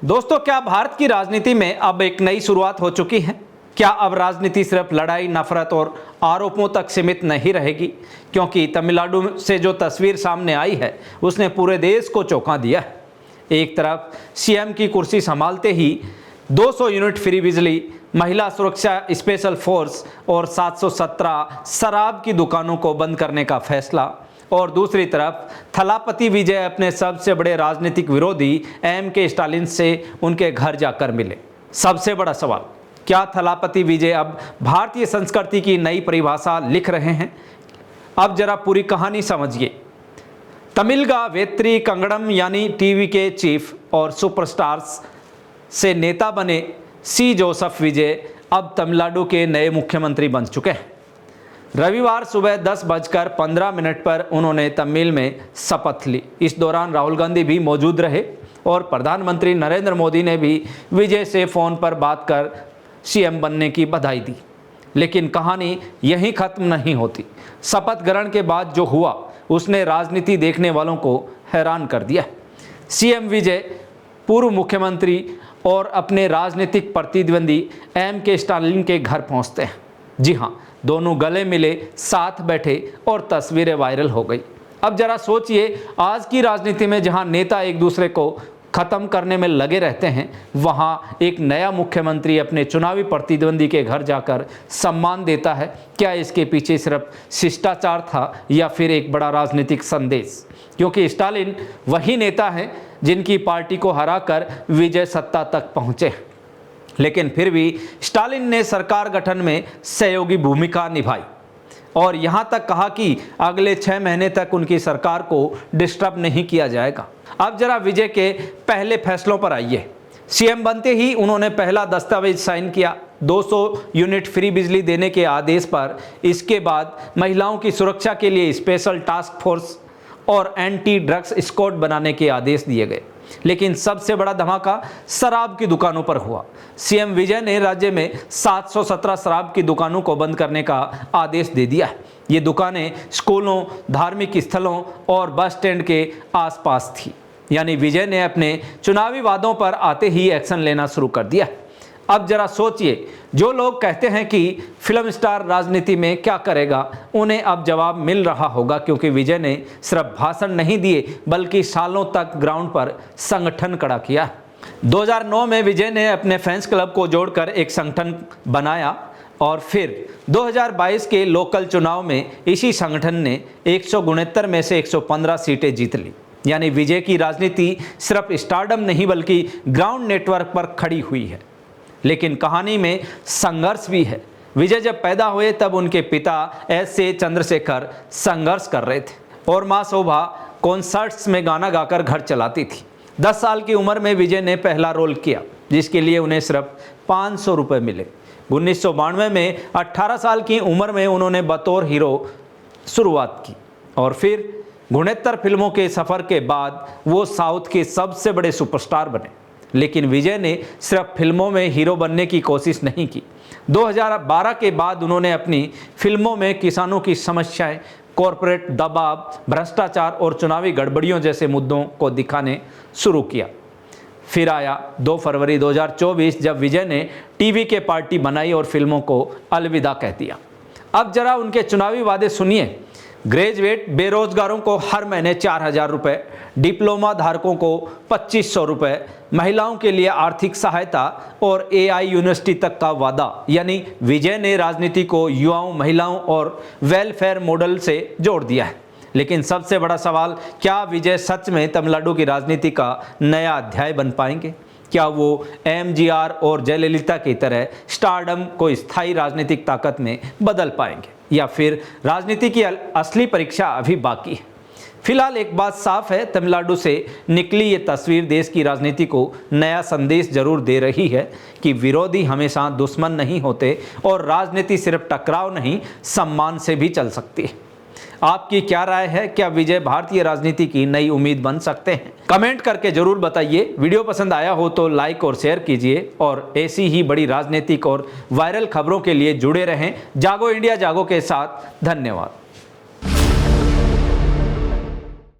दोस्तों, क्या भारत की राजनीति में अब एक नई शुरुआत हो चुकी है? क्या अब राजनीति सिर्फ लड़ाई, नफरत और आरोपों तक सीमित नहीं रहेगी? क्योंकि तमिलनाडु से जो तस्वीर सामने आई है उसने पूरे देश को चौंका दिया है। एक तरफ सीएम की कुर्सी संभालते ही 200 यूनिट फ्री बिजली, महिला सुरक्षा स्पेशल फोर्स और 717 शराब की दुकानों को बंद करने का फैसला, और दूसरी तरफ थलापति विजय अपने सबसे बड़े राजनीतिक विरोधी एम.के. स्टालिन से उनके घर जाकर मिले। सबसे बड़ा सवाल, क्या थलापति विजय अब भारतीय संस्कृति की नई परिभाषा लिख रहे हैं? अब जरा पूरी कहानी समझिए। तमिलगा वेत्री कंगड़म यानी टीवी के चीफ और सुपरस्टार्स से नेता बने सी जोसेफ विजय अब तमिलनाडु के नए मुख्यमंत्री बन चुके हैं। रविवार सुबह 10:15 पर उन्होंने तमिल में शपथ ली। इस दौरान राहुल गांधी भी मौजूद रहे और प्रधानमंत्री नरेंद्र मोदी ने भी विजय से फ़ोन पर बात कर सीएम बनने की बधाई दी। लेकिन कहानी यहीं ख़त्म नहीं होती। शपथ ग्रहण के बाद जो हुआ उसने राजनीति देखने वालों को हैरान कर दिया। सीएम विजय पूर्व मुख्यमंत्री और अपने राजनीतिक प्रतिद्वंदी एम.के. स्टालिन के घर पहुंचते हैं। जी हाँ, दोनों गले मिले, साथ बैठे और तस्वीरें वायरल हो गई। अब जरा सोचिए, आज की राजनीति में जहां नेता एक दूसरे को खत्म करने में लगे रहते हैं, वहां एक नया मुख्यमंत्री अपने चुनावी प्रतिद्वंदी के घर जाकर सम्मान देता है। क्या इसके पीछे सिर्फ शिष्टाचार था या फिर एक बड़ा राजनीतिक संदेश? क्योंकि स्टालिन वही नेता है जिनकी पार्टी को हराकर विजय सत्ता तक पहुंचे, लेकिन फिर भी स्टालिन ने सरकार गठन में सहयोगी भूमिका निभाई और यहां तक कहा कि अगले 6 महीने तक उनकी सरकार को डिस्टर्ब नहीं किया जाएगा। अब जरा विजय के पहले फैसलों पर आइए। सीएम बनते ही उन्होंने पहला दस्तावेज साइन किया, 200 यूनिट फ्री बिजली देने के आदेश पर। इसके बाद महिलाओं की सुरक्षा के लिए स्पेशल टास्क फोर्स और एंटी ड्रग्स स्क्वाड बनाने के आदेश दिए गए। लेकिन सबसे बड़ा धमाका शराब की दुकानों पर हुआ। सीएम विजय ने राज्य में 717 शराब की दुकानों को बंद करने का आदेश दे दिया। ये दुकानें स्कूलों, धार्मिक स्थलों और बस स्टैंड के आसपास थी। यानी विजय ने अपने चुनावी वादों पर आते ही एक्शन लेना शुरू कर दिया। अब जरा सोचिए, जो लोग कहते हैं कि फिल्म स्टार राजनीति में क्या करेगा, उन्हें अब जवाब मिल रहा होगा, क्योंकि विजय ने सिर्फ भाषण नहीं दिए बल्कि सालों तक ग्राउंड पर संगठन खड़ा किया। 2009 में विजय ने अपने फैंस क्लब को जोड़कर एक संगठन बनाया और फिर 2022 के लोकल चुनाव में इसी संगठन ने 169 में से 115 सीटें जीत ली। यानी विजय की राजनीति सिर्फ स्टारडम नहीं बल्कि ग्राउंड नेटवर्क पर खड़ी हुई है। लेकिन कहानी में संघर्ष भी है। विजय जब पैदा हुए तब उनके पिता एस.ए. चंद्रशेखर संघर्ष कर रहे थे और मां शोभा कॉन्सर्ट्स में गाना गाकर घर चलाती थी। 10 साल की उम्र में विजय ने पहला रोल किया, जिसके लिए उन्हें सिर्फ 500 रुपये मिले। 1992 में 18 साल की उम्र में उन्होंने बतौर हीरो शुरुआत की और फिर 69 फिल्मों के सफ़र के बाद वो साउथ के सबसे बड़े सुपरस्टार बने। लेकिन विजय ने सिर्फ फिल्मों में हीरो बनने की कोशिश नहीं की। 2012 के बाद उन्होंने अपनी फिल्मों में किसानों की समस्याएं, कॉरपोरेट दबाव, भ्रष्टाचार और चुनावी गड़बड़ियों जैसे मुद्दों को दिखाने शुरू किया। फिर आया 2 फरवरी 2024, जब विजय ने टीवी के पार्टी बनाई और फिल्मों को अलविदा कह दिया। अब जरा उनके चुनावी वादे सुनिए। ग्रेजुएट बेरोजगारों को हर महीने 4000 रुपये, डिप्लोमा धारकों को 2500 रुपये, महिलाओं के लिए आर्थिक सहायता और AI यूनिवर्सिटी तक का वादा। यानी विजय ने राजनीति को युवाओं, महिलाओं और वेलफेयर मॉडल से जोड़ दिया है। लेकिन सबसे बड़ा सवाल, क्या विजय सच में तमिलनाडु की राजनीति का नया अध्याय बन पाएंगे? क्या वो MGR और जयललिता की तरह स्टारडम को स्थायी राजनीतिक ताकत में बदल पाएंगे, या फिर राजनीति की असली परीक्षा अभी बाकी है? फिलहाल एक बात साफ है, तमिलनाडु से निकली ये तस्वीर देश की राजनीति को नया संदेश जरूर दे रही है कि विरोधी हमेशा दुश्मन नहीं होते और राजनीति सिर्फ टकराव नहीं, सम्मान से भी चल सकती है। आपकी क्या राय है? क्या विजय भारतीय राजनीति की नई उम्मीद बन सकते हैं? कमेंट करके जरूर बताइए। वीडियो पसंद आया हो तो लाइक और शेयर कीजिए और ऐसी ही बड़ी राजनीतिक और वायरल खबरों के लिए जुड़े रहें जागो इंडिया जागो के साथ। धन्यवाद।